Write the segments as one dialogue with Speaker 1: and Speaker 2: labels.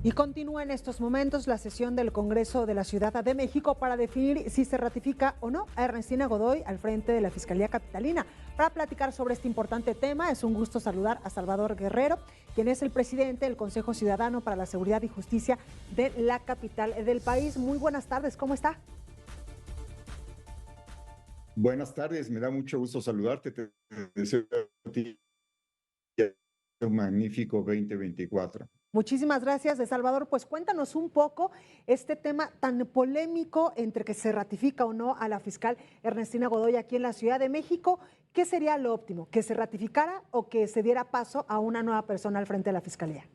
Speaker 1: Y continúa en estos momentos la sesión del Congreso de la Ciudad de México para definir si se ratifica o no a Ernestina Godoy al frente de la Fiscalía Capitalina. Para platicar sobre este importante tema, es un gusto saludar a Salvador Guerrero, quien es el presidente del Consejo Ciudadano para la Seguridad y Justicia de la capital del país. Muy buenas tardes, ¿cómo está?
Speaker 2: Buenas tardes, me da mucho gusto saludarte. Te deseo a ti un magnífico 2024.
Speaker 1: Muchísimas gracias, de Salvador. Pues cuéntanos un poco este tema tan polémico entre que se ratifica o no a la fiscal Ernestina Godoy aquí en la Ciudad de México. ¿Qué sería lo óptimo? ¿Que se ratificara o que se diera paso a una nueva persona al frente de la fiscalía?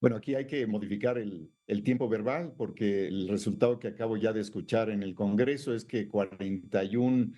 Speaker 2: Bueno, aquí hay que modificar el tiempo verbal porque el resultado que acabo ya de escuchar en el Congreso es que 41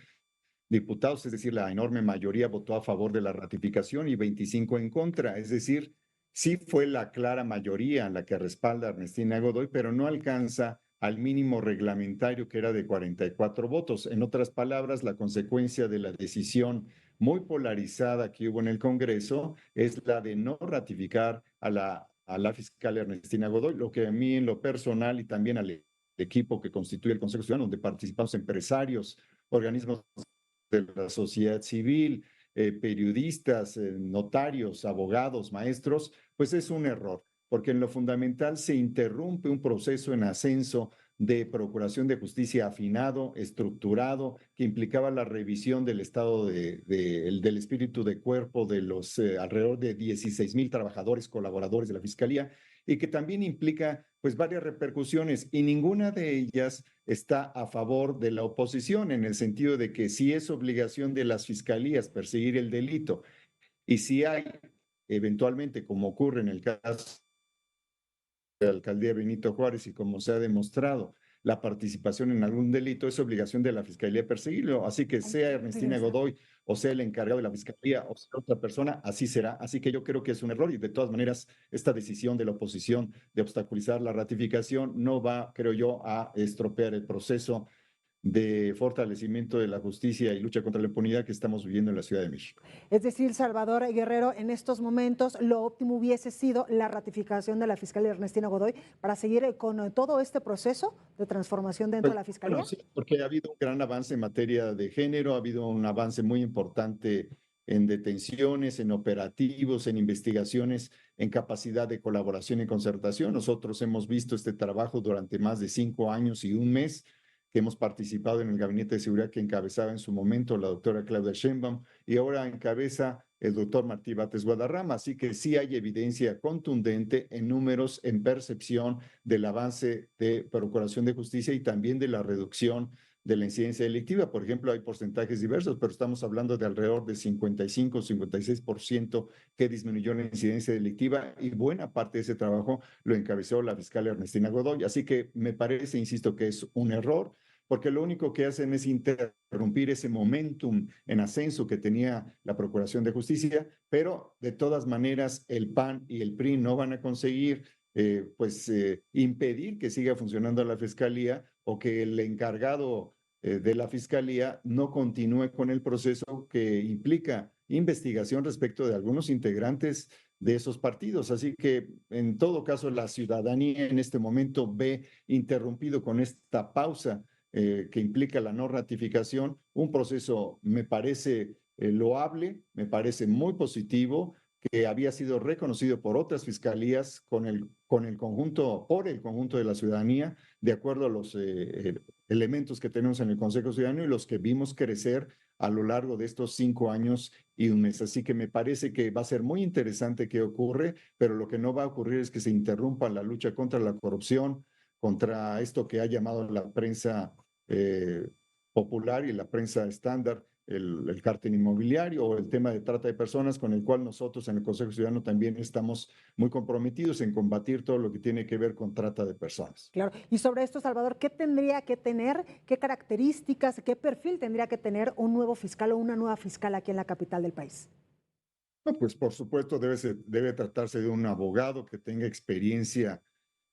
Speaker 2: diputados, es decir, la enorme mayoría votó a favor de la ratificación y 25 en contra. Es decir, sí fue la clara mayoría la que respalda a Ernestina Godoy, pero no alcanza al mínimo reglamentario que era de 44 votos. En otras palabras, la consecuencia de la decisión muy polarizada que hubo en el Congreso es la de no ratificar a la fiscal Ernestina Godoy, lo que a mí en lo personal y también al equipo que constituye el Consejo Ciudadano, donde participamos empresarios, organismos de la sociedad civil, periodistas, notarios, abogados, maestros, pues es un error, porque en lo fundamental se interrumpe un proceso en ascenso de procuración de justicia afinado, estructurado, que implicaba la revisión del estado del espíritu de cuerpo de los alrededor de 16,000 trabajadores, colaboradores de la Fiscalía, y que también implica pues varias repercusiones, y ninguna de ellas está a favor de la oposición, en el sentido de que si es obligación de las fiscalías perseguir el delito, y si hay eventualmente, como ocurre en el caso de la alcaldía Benito Juárez y como se ha demostrado, la participación en algún delito, es obligación de la fiscalía perseguirlo. Así que
Speaker 1: Ay,
Speaker 2: sea Ernestina
Speaker 1: regresa.
Speaker 2: Godoy o sea el encargado de la fiscalía o sea otra persona, así será. Así que yo creo que es un error, y de todas maneras esta decisión de la oposición de obstaculizar la ratificación no va, creo yo, a estropear el proceso de fortalecimiento de la justicia y lucha contra la impunidad que estamos viviendo en la Ciudad de México.
Speaker 1: Es decir, Salvador Guerrero, en estos momentos lo óptimo hubiese sido la ratificación de la fiscal Ernestina Godoy para seguir con todo este proceso de transformación dentro de
Speaker 2: Pues
Speaker 1: la
Speaker 2: bueno,
Speaker 1: fiscalía.
Speaker 2: sí, porque ha habido un gran avance en materia de género, ha habido un avance muy importante en detenciones, en operativos, en investigaciones, en capacidad de colaboración y concertación. Nosotros hemos visto este trabajo durante más de 5 años y un mes que hemos participado en el Gabinete de Seguridad que encabezaba en su momento la doctora Claudia Sheinbaum, y ahora encabeza el doctor Martí Bates Guadarrama. Así que sí hay evidencia contundente en números, en percepción del avance de procuración de justicia y también de la reducción de la incidencia delictiva. Por ejemplo, hay porcentajes diversos, pero estamos hablando de alrededor de 55, 56% que disminuyó la incidencia delictiva, y buena parte de ese trabajo lo encabezó la fiscal Ernestina Godoy. Así que me parece, insisto, que es un error, porque lo único que hacen es interrumpir ese momentum en ascenso que tenía la Procuración de Justicia, pero de todas maneras el PAN y el PRI no van a conseguir impedir que siga funcionando la fiscalía, o que el encargado de la fiscalía no continúe con el proceso que implica investigación respecto de algunos integrantes de esos partidos. Así que en todo caso la ciudadanía en este momento ve interrumpido con esta pausa que implica la no ratificación, un proceso me parece loable, me parece muy positivo, que había sido reconocido por otras fiscalías con el conjunto, por el conjunto de la ciudadanía, de acuerdo a los elementos que tenemos en el Consejo Ciudadano y los que vimos crecer a lo largo de estos 5 años y un mes. Así que me parece que va a ser muy interesante qué ocurre, pero lo que no va a ocurrir es que se interrumpa la lucha contra la corrupción, contra esto que ha llamado la prensa eh, popular y la prensa estándar el cártel inmobiliario, o el tema de trata de personas, con el cual nosotros en el Consejo Ciudadano también estamos muy comprometidos en combatir todo lo que tiene que ver con trata de personas.
Speaker 1: Claro. Y sobre esto, Salvador, ¿qué tendría que tener, qué características, qué perfil tendría que tener un nuevo fiscal o una nueva fiscal aquí en la capital del país?
Speaker 2: No, pues por supuesto debe tratarse de un abogado que tenga experiencia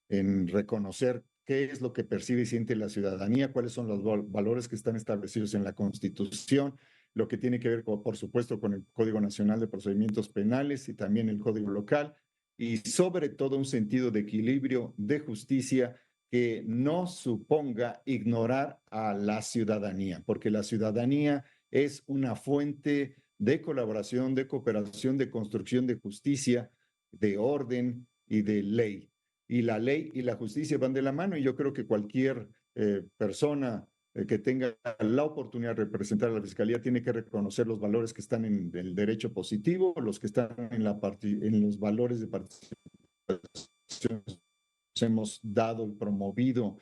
Speaker 2: en reconocer qué es lo que percibe y siente la ciudadanía, cuáles son los valores que están establecidos en la Constitución, lo que tiene que ver, por supuesto, con el Código Nacional de Procedimientos Penales y también el Código Local. y sobre todo un sentido de equilibrio, de justicia, que no suponga ignorar a la ciudadanía, porque la ciudadanía es una fuente de colaboración, de cooperación, de construcción de justicia, de orden y de ley. Y la ley y la justicia van de la mano, y yo creo que cualquier persona que tenga la oportunidad de representar a la Fiscalía tiene que reconocer los valores que están en el derecho positivo, los que están en los valores de participación que hemos dado y promovido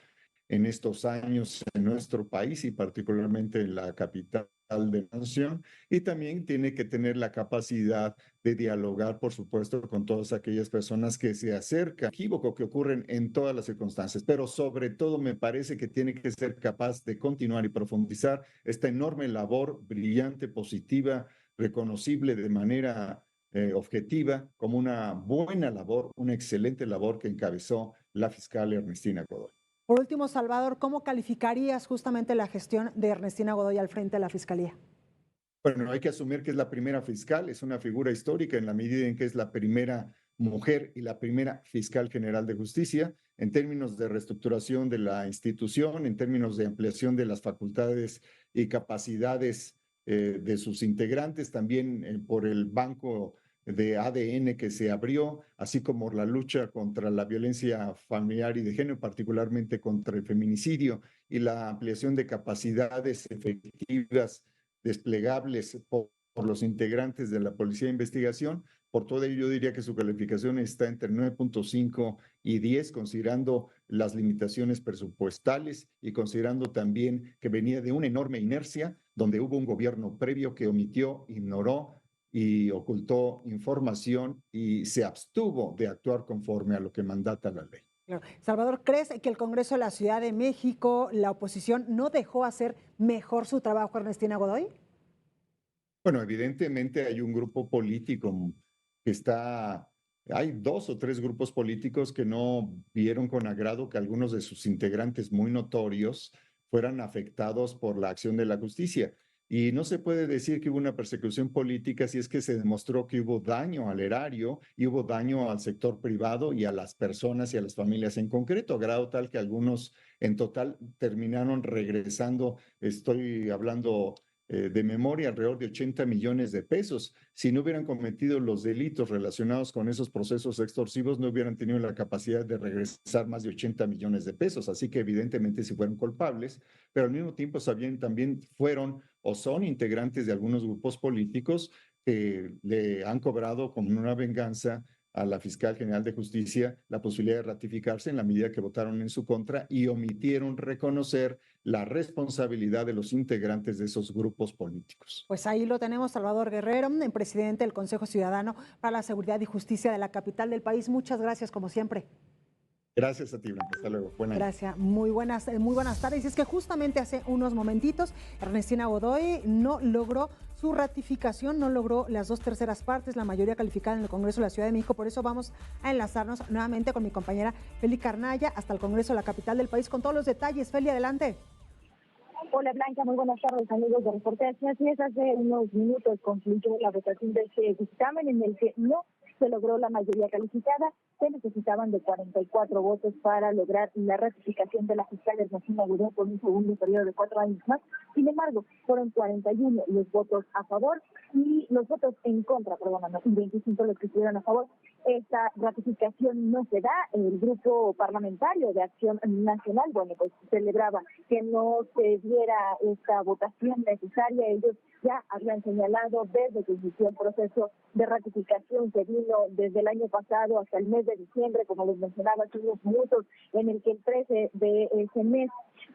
Speaker 2: en estos años en nuestro país y particularmente en la capital de la nación, y también tiene que tener la capacidad de dialogar, por supuesto, con todas aquellas personas que se acercan, equívoco que ocurren en todas las circunstancias, pero sobre todo me parece que tiene que ser capaz de continuar y profundizar esta enorme labor brillante, positiva, reconocible de manera objetiva como una buena labor, una excelente labor que encabezó la fiscal Ernestina Godoy.
Speaker 1: Por último, Salvador, ¿cómo calificarías justamente la gestión de Ernestina Godoy al frente de la Fiscalía?
Speaker 2: Bueno, hay que asumir que es la primera fiscal, es una figura histórica en la medida en que es la primera mujer y la primera fiscal general de justicia, en términos de reestructuración de la institución, en términos de ampliación de las facultades y capacidades de sus integrantes, también por el banco de ADN que se abrió, así como la lucha contra la violencia familiar y de género, particularmente contra el feminicidio, y la ampliación de capacidades efectivas desplegables por los integrantes de la Policía de Investigación. Por todo ello, yo diría que su calificación está entre 9.5 y 10, considerando las limitaciones presupuestales y considerando también que venía de una enorme inercia, donde hubo un gobierno previo que omitió, ignoró y ocultó información y se abstuvo de actuar conforme a lo que mandata la ley.
Speaker 1: Claro. Salvador, ¿crees que el Congreso de la Ciudad de México, la oposición, no dejó hacer mejor su trabajo a Ernestina Godoy?
Speaker 2: Bueno, evidentemente hay un grupo político que está, hay dos o tres grupos políticos que no vieron con agrado que algunos de sus integrantes muy notorios fueran afectados por la acción de la justicia. Y no se puede decir que hubo una persecución política si es que se demostró que hubo daño al erario y hubo daño al sector privado y a las personas y a las familias en concreto, a grado tal que algunos en total terminaron regresando, estoy hablando de memoria, alrededor de 80 millones de pesos. Si no hubieran cometido los delitos relacionados con esos procesos extorsivos, no hubieran tenido la capacidad de regresar más de 80 millones de pesos. Así que evidentemente sí fueron culpables, pero al mismo tiempo también fueron o son integrantes de algunos grupos políticos que le han cobrado como una venganza a la fiscal general de justicia la posibilidad de ratificarse en la medida que votaron en su contra y omitieron reconocer la responsabilidad de los integrantes de esos grupos políticos.
Speaker 1: Pues ahí lo tenemos, Salvador Guerrero, presidente del Consejo Ciudadano para la Seguridad y Justicia de la capital del país. Muchas gracias, como siempre.
Speaker 2: Gracias a ti, Blanca. Hasta luego. Buen año.
Speaker 1: Gracias. Muy buenas tardes. Y es que justamente hace unos momentitos Ernestina Godoy no logró su ratificación, no logró las 2/3 partes, la mayoría calificada en el Congreso de la Ciudad de México. Por eso vamos a enlazarnos nuevamente con mi compañera Feli Carnaya hasta el Congreso de la capital del país con todos los detalles. Feli, adelante.
Speaker 3: Hola Blanca, muy buenas tardes amigos de Reporteros. Así es, hace unos minutos concluyó la votación de este dictamen en el que no se logró la mayoría calificada. Se necesitaban de 44 votos para lograr la ratificación de la fiscal Ernestina Godoy por un segundo periodo de 4 años más. Sin embargo, fueron 41 los votos a favor y los votos en contra, y 25 los que estuvieron a favor. Esta ratificación no se da. El grupo parlamentario de Acción Nacional, pues celebraba que no se diera esta votación necesaria. Ellos ya habían señalado desde que inició el proceso de ratificación que vino desde el año pasado hasta el mes de diciembre, como les mencionaba hace unos minutos, en el que el 13 de ese mes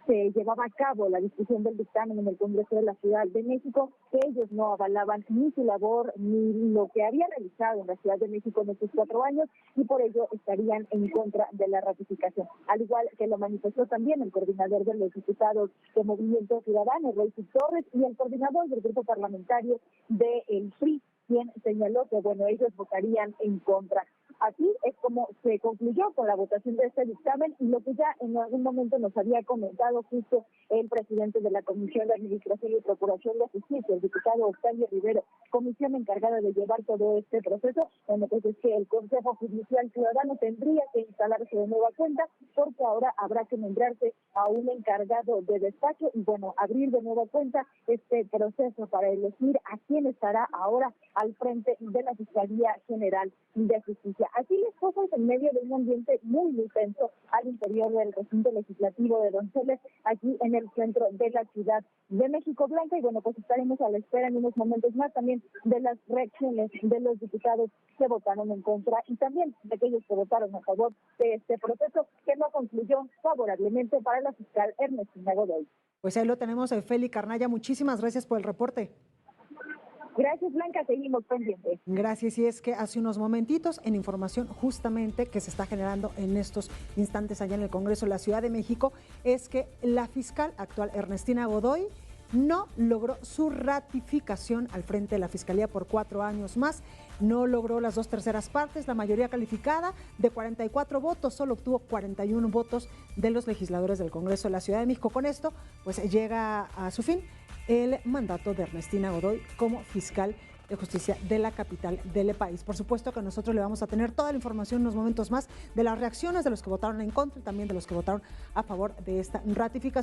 Speaker 3: se llevaba a cabo la discusión del dictamen en el Congreso de la Ciudad de México, que ellos no avalaban ni su labor ni lo que había realizado en la Ciudad de México en estos 4 años y por ello estarían en contra de la ratificación. Al igual que lo manifestó también el coordinador de los diputados de Movimiento Ciudadano, Rey Torres, y el coordinador del grupo parlamentario del PRI, quien señaló que ellos votarían en contra. Así es como se concluyó con la votación de este dictamen y lo que ya en algún momento nos había comentado justo el presidente de la Comisión de Administración y Procuración de Justicia, el diputado Octavio Rivero, comisión encargada de llevar todo este proceso. Bueno, pues es que el Consejo Judicial Ciudadano tendría que instalarse de nueva cuenta porque ahora habrá que nombrarse a un encargado de despacho y bueno, abrir de nueva cuenta este proceso para elegir a quién estará ahora al frente de la Fiscalía General de Justicia. Así las cosas en medio de un ambiente muy tenso al interior del recinto legislativo de Donceles, aquí en el centro de la Ciudad de México. Blanca, y bueno, pues estaremos a la espera en unos momentos más también de las reacciones de los diputados que votaron en contra y también de aquellos que votaron a favor de este proceso que no concluyó favorablemente para la fiscal Ernestina Godoy.
Speaker 1: Pues ahí lo tenemos, Feli Carnaya, muchísimas gracias por el reporte.
Speaker 3: Gracias, Blanca, seguimos pendientes.
Speaker 1: Gracias, y es que hace unos momentitos en información justamente que se está generando en estos instantes allá en el Congreso de la Ciudad de México, es que la fiscal actual Ernestina Godoy no logró su ratificación al frente de la Fiscalía por 4 años más, no logró las 2/3 partes, la mayoría calificada de 44 votos, solo obtuvo 41 votos de los legisladores del Congreso de la Ciudad de México. Con esto, pues llega a su fin el mandato de Ernestina Godoy como fiscal de justicia de la capital del país. Por supuesto que nosotros le vamos a tener toda la información en unos momentos más de las reacciones de los que votaron en contra y también de los que votaron a favor de esta ratificación.